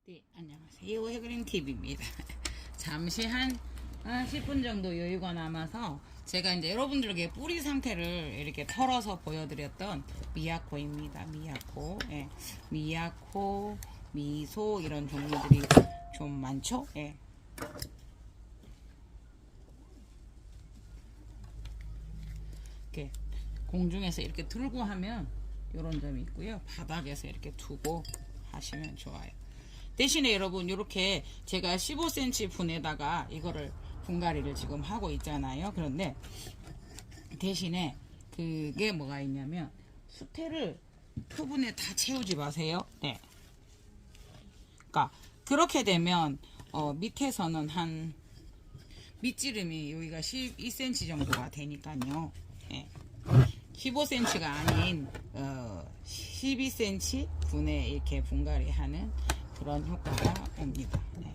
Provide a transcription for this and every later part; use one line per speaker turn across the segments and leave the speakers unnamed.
네, 안녕하세요. 해그린TV입니다. 잠시 한 10분 정도 여유가 남아서 제가 이제 여러분들에게 뿌리 상태를 이렇게 털어서 보여드렸던 미야코입니다. 미야코. 예. 미야코, 미소 이런 종류들이 좀 많죠? 예. 이렇게 공중에서 이렇게 들고 하면 이런 점이 있고요. 바닥에서 이렇게 두고 하시면 좋아요. 대신에 여러분 이렇게 제가 15cm 분에다가 이거를 분갈이를 지금 하고 있잖아요. 그런데 대신에 그게 뭐가 있냐면 수태를 표분에 다 채우지 마세요. 네. 그러니까 그렇게 되면 밑에서는 한 밑지름이 여기가 12cm 정도가 되니까요. 네. 15cm가 아닌 12cm 분에 이렇게 분갈이 하는 그런 효과가 옵니다. 네.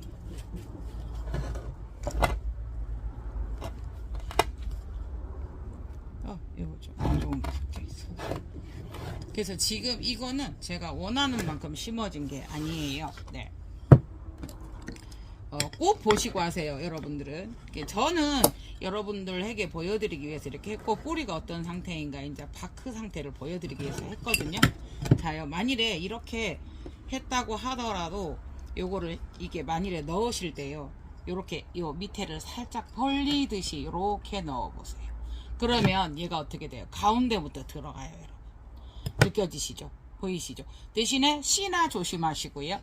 이거 좀 안 좋은 게 섞여 있어. 그래서 지금 이거는 제가 원하는 만큼 심어진 게 아니에요. 네. 꼭 보시고 하세요, 여러분들은. 저는 여러분들에게 보여드리기 위해서 이렇게 했고, 뿌리가 어떤 상태인가, 이제 바크 상태를 보여드리기 위해서 했거든요. 자요, 만일에 이렇게 했다고 하더라도, 요거를, 이게 만일에 넣으실 때요, 요렇게, 요 밑에를 살짝 벌리듯이 요렇게 넣어보세요. 그러면 얘가 어떻게 돼요? 가운데부터 들어가요, 여러분. 느껴지시죠? 보이시죠? 대신에 씨나 조심하시고요.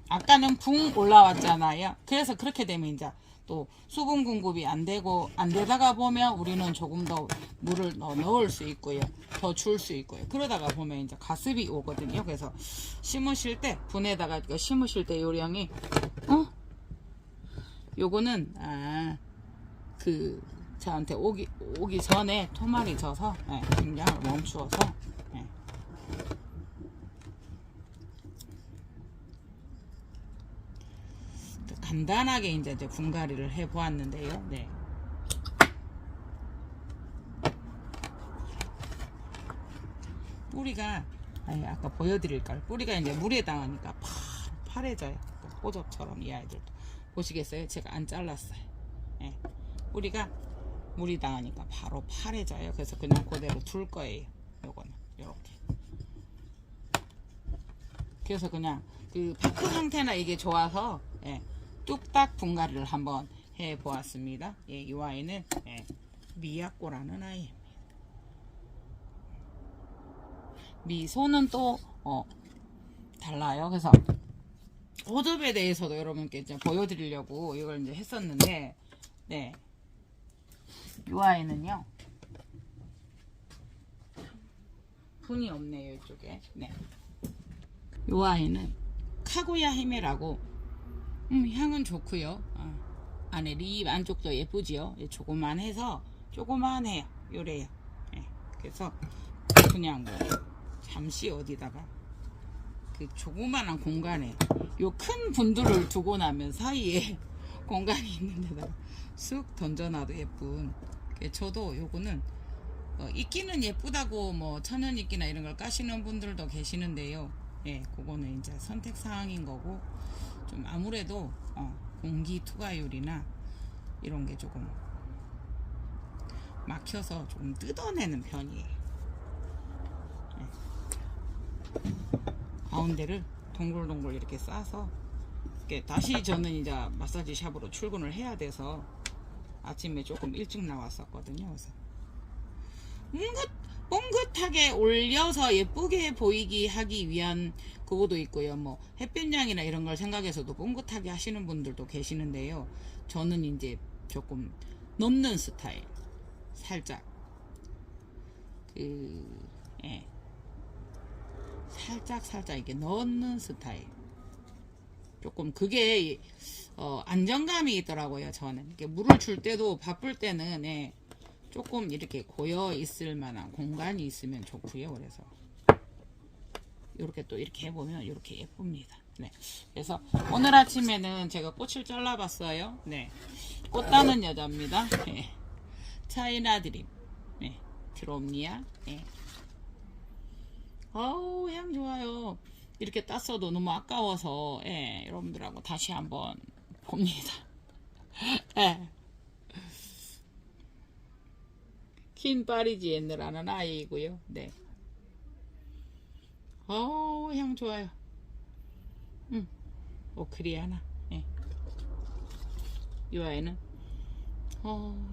아까는 붕 올라왔잖아요. 그래서 그렇게 되면 이제 또 수분 공급이 안 되다가 보면 우리는 조금 더 물을 넣을 수 있고요. 더 줄 수 있고요. 그러다가 보면 이제 가습이 오거든요. 그래서 심으실 때, 분에다가 심으실 때 요령이, 요거는, 저한테 오기 전에 토막이 져서, 김장을 멈추어서, 간단하게 이제 분갈이를 해 보았는데요. 네. 뿌리가 아까 보여드릴까요? 뿌리가 이제 물에 닿으니까 파래져요. 호접처럼 이 아이들도 보시겠어요? 제가 안 잘랐어요. 네. 뿌리가 물이 닿으니까 바로 파래져요. 그래서 그냥 그대로 둘 거예요. 요거는 요렇게. 그래서 그냥 그 바크 상태나 이게 좋아서 뚝딱 분갈이를 한번 해 보았습니다. 이 아이는 미야코라는 아이입니다. 미소는 또 달라요. 그래서 호접에 대해서도 여러분께 이제 보여드리려고 이걸 이제 했었는데, 이 아이는요 분이 없네요. 이쪽에. 이 아이는 카구야 히메라고. 향은 좋고요. 안에 립 안쪽도 예쁘지요. 조그만해서 조그만해요. 요래요. 그래서 그냥 뭐 잠시 어디다가 그 조그만한 공간에 요 큰 분들을 두고 나면 사이에 공간이 있는 데다가 쑥 던져놔도 예쁜. 저도 요거는 이끼는 예쁘다고 뭐 천연 이끼나 이런 걸 까시는 분들도 계시는데요. 그거는 이제 선택 사항인 거고, 좀 아무래도 공기 투과율이나 이런 게 조금 막혀서 조금 뜯어내는 편이에요. 가운데를 동글동글 이렇게 싸서 다시 저는 이제 마사지 샵으로 출근을 해야 돼서 아침에 조금 일찍 나왔었거든요. 그래서 뽕긋하게 올려서 예쁘게 보이기 하기 위한 그거도 있고요. 뭐 햇볕양이나 이런 걸 생각해서도 뽕긋하게 하시는 분들도 계시는데요. 저는 이제 조금 넘는 스타일, 살짝 살짝 이렇게 넣는 스타일. 조금 그게 안정감이 있더라고요. 저는 이렇게 물을 줄 때도 바쁠 때는 조금 이렇게 고여 있을 만한 공간이 있으면 좋고요. 그래서 이렇게 또 이렇게 해보면 이렇게 예쁩니다. 그래서 오늘 아침에는 제가 꽃을 잘라봤어요. 꽃 따는 여자입니다. 차이나 드림, 드롬니아. 어우, 향 좋아요. 이렇게 땄어도 너무 아까워서 예, 여러분들하고 다시 한번 봅니다. 예. 킨 파리지에 늘어나는 아이고요. 네. 향 좋아요. 오크리아나. 예. 이 아이는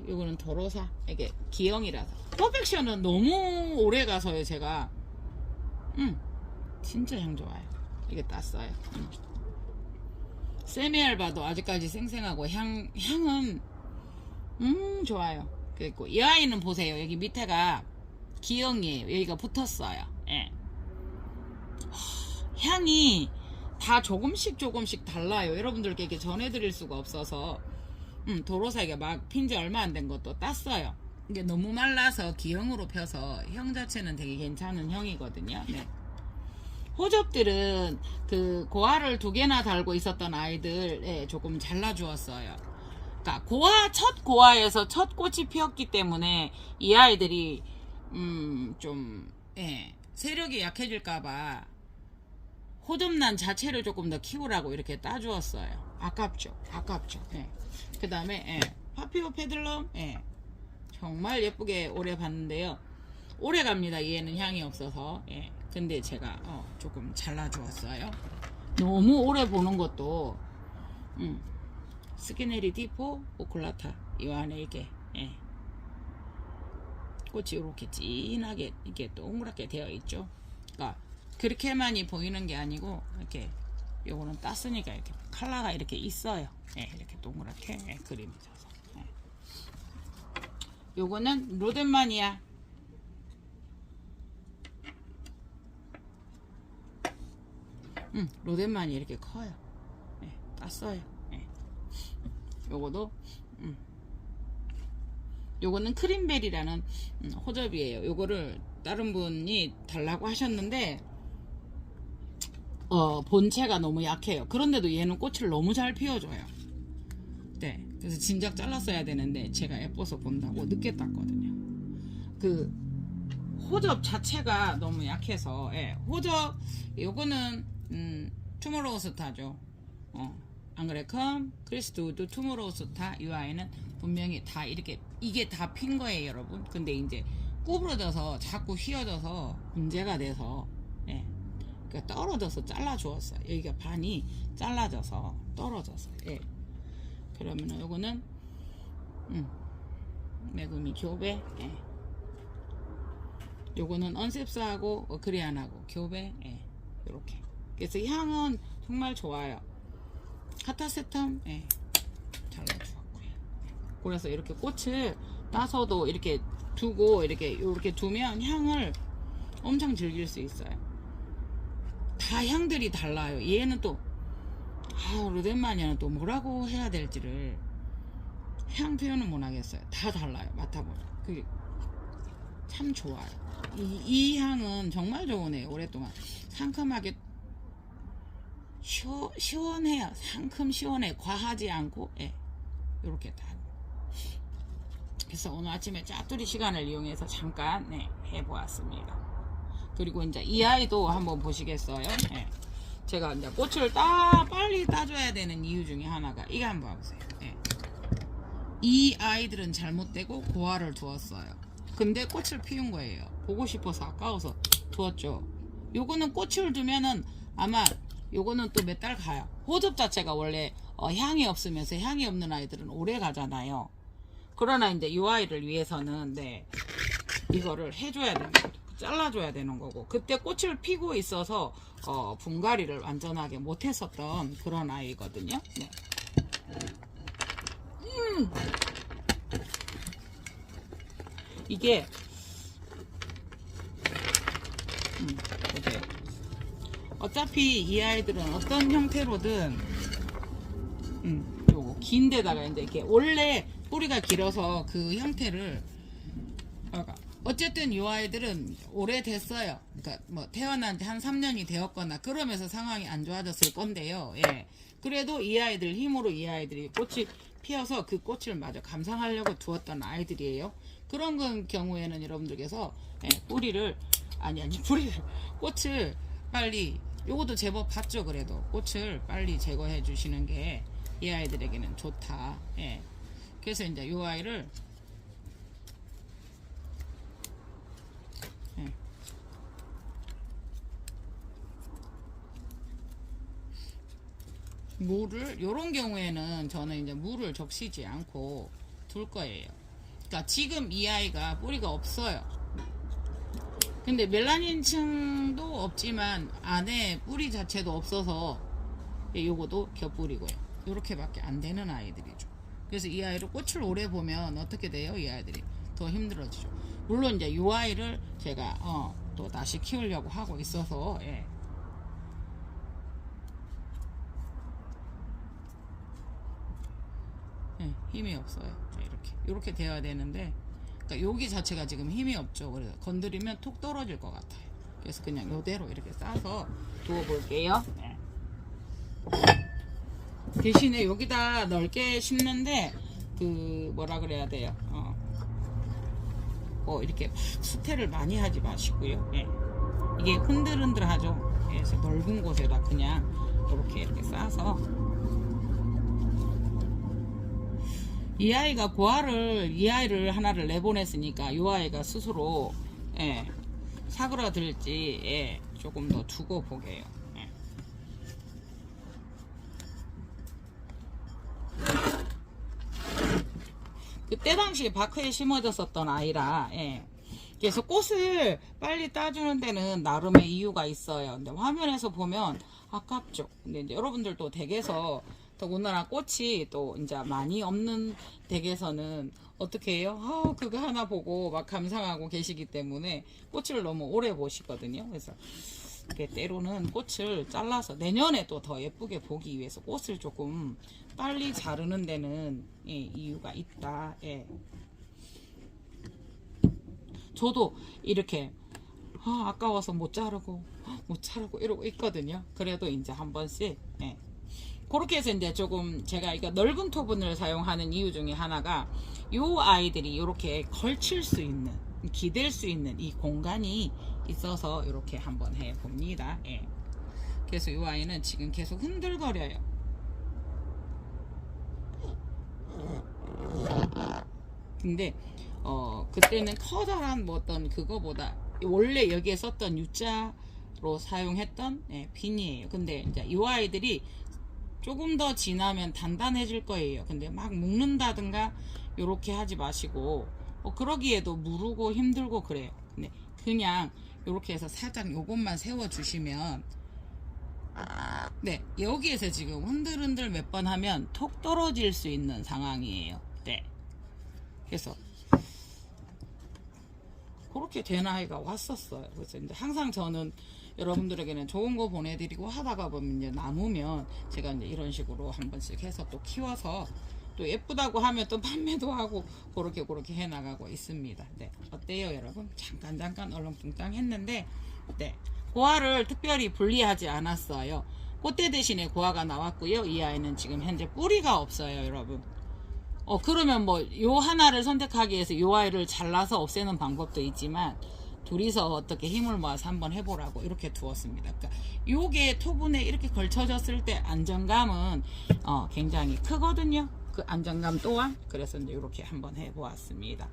요거는 도로사. 이게 기형이라서. 퍼펙션은 너무 오래 가서요. 제가 진짜 향 좋아요. 이게 땄어요. 세미알바도 아직까지 생생하고 향은 좋아요. 그리고 이 아이는 보세요. 여기 밑에가 기형이에요. 여기가 붙었어요. 예. 향이 다 조금씩 달라요. 여러분들께 이렇게 전해드릴 수가 없어서 도로사에게 막 핀지 얼마 안 된 것도 땄어요. 이게 너무 말라서 기형으로 펴서 향 자체는 되게 괜찮은 향이거든요. 네. 호접들은 그 고화를 2개나 달고 있었던 아이들에 조금 잘라주었어요. 그러니까 첫 고화에서 첫 꽃이 피었기 때문에 이 아이들이 좀 세력이 약해질까봐 호접란 자체를 조금 더 키우라고 이렇게 따주었어요. 아깝죠. 예. 그 다음에 파피오 페들럼 정말 예쁘게 오래 봤는데요. 오래 갑니다. 얘는 향이 없어서. 근데 제가 조금 잘라주었어요. 너무 오래 보는 것도 스키네리 디포 오클라타 이 안에 이게 꽃이 이렇게 진하게 이렇게 동그랗게 되어 있죠. 그러니까 그렇게 많이 보이는 게 아니고 이렇게 요거는 땄으니까 이렇게 컬러가 이렇게 있어요. 이렇게 동그랗게 그림이 져서. 요거는 로덴마니아. 로덴만이 이렇게 커요. 땄어요. 요거도 요거는 크림벨이라는 호접이에요. 요거를 다른 분이 달라고 하셨는데 본체가 너무 약해요. 그런데도 얘는 꽃을 너무 잘 피워줘요. 네, 그래서 진작 잘랐어야 되는데 제가 예뻐서 본다고 늦게 땄거든요. 그 호접 자체가 너무 약해서 호접 요거는 투모로우스타죠. 앙그레컴 크리스트우드 투모로우스타. 이 아이는 분명히 다 이렇게 이게 다 핀 거예요, 여러분. 근데 이제 구부러져서 자꾸 휘어져서 문제가 돼서 그러니까 떨어져서 잘라 주었어요. 여기가 반이 잘라져서 떨어져서. 그러면은 요거는 메구미 교배. 요거는 언셉스하고 어크리안하고 교배. 요렇게. 그래서 향은 정말 좋아요. 카타세텀 잘라주었고요. 그래서 이렇게 꽃을 따서도 이렇게 두고 이렇게 두면 향을 엄청 즐길 수 있어요. 다 향들이 달라요. 얘는 또 로덴마니아는 또 뭐라고 해야 될지를 향 표현은 못 하겠어요. 다 달라요. 맡아보면 그게 참 좋아요. 이 향은 정말 좋으네요. 오랫동안 상큼하게 시원해요. 상큼 시원해. 과하지 않고 이렇게 다. 그래서 오늘 아침에 짜투리 시간을 이용해서 잠깐 해보았습니다. 그리고 이제 이 아이도 한번 보시겠어요? 제가 이제 꽃을 빨리 따줘야 되는 이유 중에 하나가 이거 한번 봐보세요. 이 아이들은 잘못되고 고화를 두었어요. 근데 꽃을 피운 거예요. 보고 싶어서 아까워서 두었죠. 요거는 꽃을 두면은 아마 요거는 또 몇 달 가요. 호접 자체가 원래 향이 없으면서 향이 없는 아이들은 오래 가잖아요. 그러나 이제 이 아이를 위해서는 이거를 해줘야 되는 거죠. 잘라줘야 되는 거고, 그때 꽃을 피고 있어서 분갈이를 완전하게 못했었던 그런 아이거든요. 이게 보세요. 어차피 이 아이들은 어떤 형태로든 요거 긴 데다가 이제 이렇게 원래 뿌리가 길어서 그 형태를 어쨌든 이 아이들은 오래됐어요. 그러니까 뭐 태어난 지 한 3년이 되었거나 그러면서 상황이 안 좋아졌을 건데요. 그래도 이 아이들 힘으로 이 아이들이 꽃이 피어서 그 꽃을 마저 감상하려고 두었던 아이들이에요. 그런 경우에는 여러분들께서 뿌리를 꽃을 빨리 요것도 제법 봤죠. 그래도 꽃을 빨리 제거해 주시는 게 이 아이들에게는 좋다. 예. 그래서 이제 요 아이를 예. 물을 요런 경우에는 저는 이제 물을 적시지 않고 둘 거예요. 그러니까 지금 이 아이가 뿌리가 없어요. 근데 멜라닌층도 없지만 안에 뿌리 자체도 없어서 요거도 겹뿌리고요. 요렇게밖에 안 되는 아이들이죠. 그래서 이 아이를 꽃을 오래 보면 어떻게 돼요? 이 아이들이 더 힘들어지죠. 물론 이제 요 아이를 제가 또 다시 키우려고 하고 있어서 예. 예, 힘이 없어요. 이렇게 돼야 되는데, 그러니까 여기 자체가 지금 힘이 없죠. 그래서 건드리면 툭 떨어질 것 같아요. 그래서 그냥 요대로 이렇게 싸서 두어 볼게요. 네. 대신에 여기다 넓게 심는데 그 뭐라 그래야 돼요. 이렇게 막 수태를 많이 하지 마시고요. 예. 이게 흔들흔들하죠. 그래서 넓은 곳에다 그냥 이렇게 싸서. 이 아이가 이 아이를 하나를 내보냈으니까 이 아이가 스스로 예, 사그라들지 예, 조금 더 두고 보게요. 예. 그때 당시에 바크에 심어졌었던 아이라 예. 그래서 꽃을 빨리 따주는 데는 나름의 이유가 있어요. 근데 화면에서 보면 아깝죠. 근데 이제 여러분들도 댁에서 더군다나 꽃이 또 이제 많이 없는 댁에서는 어떻게 해요? 그거 하나 보고 막 감상하고 계시기 때문에 꽃을 너무 오래 보시거든요. 그래서 이렇게 때로는 꽃을 잘라서 내년에 또 더 예쁘게 보기 위해서 꽃을 조금 빨리 자르는 데는 예, 이유가 있다. 예. 저도 이렇게 아까워서 못 자르고 이러고 있거든요. 그래도 이제 한 번씩 예. 그렇게 해서 이제 조금 제가 이거 넓은 토분을 사용하는 이유 중에 하나가 요 아이들이 이렇게 걸칠 수 있는 기댈 수 있는 이 공간이 있어서 이렇게 한번 해 봅니다. 예. 그래서 요 아이는 지금 계속 흔들거려요. 근데 그때는 커다란 뭐 어떤 그거보다 원래 여기에 썼던 U자로 사용했던 예, 빈이에요. 근데 이제 이 아이들이 조금 더 지나면 단단해질 거예요. 근데 막 묶는다든가 요렇게 하지 마시고 그러기에도 무르고 힘들고 그래요. 근데 그냥 요렇게 해서 살짝 요것만 세워 주시면 네, 여기에서 지금 흔들흔들 몇 번 하면 톡 떨어질 수 있는 상황이에요. 네. 그래서 그렇게 된 아이가 왔었어요. 그래서 이제 항상 저는 여러분들에게는 좋은 거 보내드리고 하다가 보면 이제 남으면 제가 이제 이런 식으로 한 번씩 해서 또 키워서 또 예쁘다고 하면 또 판매도 하고 그렇게 해 나가고 있습니다. 네, 어때요, 여러분? 잠깐 얼렁뚱땅 했는데, 네, 고화를 특별히 분리하지 않았어요. 꽃대 대신에 고화가 나왔고요. 이 아이는 지금 현재 뿌리가 없어요, 여러분. 그러면 뭐 요 하나를 선택하기 위해서 요 아이를 잘라서 없애는 방법도 있지만 둘이서 어떻게 힘을 모아서 한번 해보라고 이렇게 두었습니다. 그러니까 요게 토분에 이렇게 걸쳐졌을 때 안정감은 굉장히 크거든요. 그 안정감 또한. 그래서 이제 이렇게 한번 해보았습니다.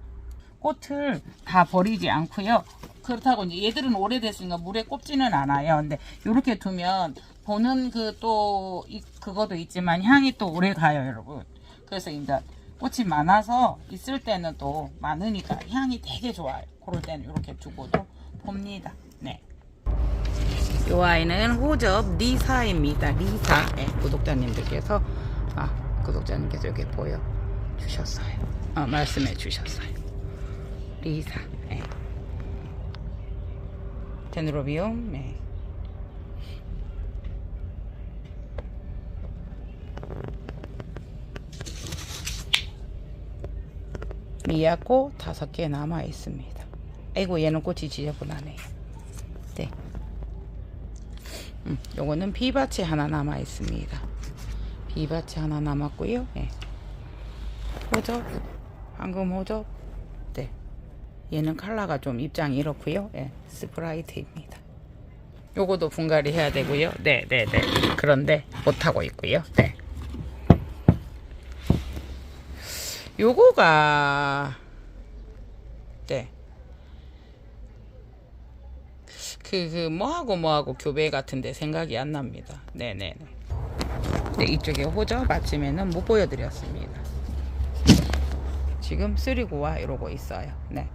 꽃을 다 버리지 않고요. 그렇다고 이제 얘들은 오래됐으니까 물에 꼽지는 않아요. 근데 이렇게 두면 보는 그거도 있지만 향이 또 오래 가요, 여러분. 그래서 이제 꽃이 많아서 있을 때는 또 많으니까 향이 되게 좋아요. 그럴 때는 이렇게 두고도 봅니다. 네. 이 아이는 호접 리사입니다. 리사. 네, 구독자님께서 이렇게 보여주셨어요. 말씀해 주셨어요. 리사. 네. 데누로비움. 네. 미야꽃 5개 남아 있습니다. 아이고, 얘는 꽃이 지저분하네요. 네. 요거는 비바치 하나 남아 있습니다. 비바치 하나 남았고요. 네. 호접, 황금 호접. 네. 얘는 컬러가 좀 입장이 이렇고요. 네. 스프라이트입니다. 요거도 분갈이 해야 되고요. 네네네. 그런데 못하고 있고요. 네. 요거가 네. 뭐하고 교배 같은데 생각이 안 납니다. 네네네. 네, 이쪽에 호저 마침에는 못 보여드렸습니다. 지금 쓰리고와 이러고 있어요. 네.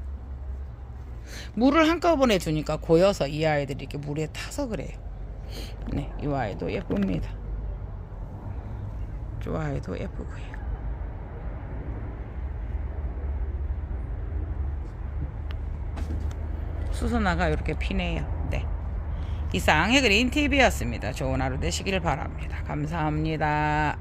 물을 한꺼번에 주니까 고여서 이 아이들이 이렇게 물에 타서 그래요. 네, 이 아이도 예쁩니다. 이 아이도 예쁘고요. 수선화가 이렇게 피네요. 네. 이상 해그린 TV였습니다. 좋은 하루 되시길 바랍니다. 감사합니다.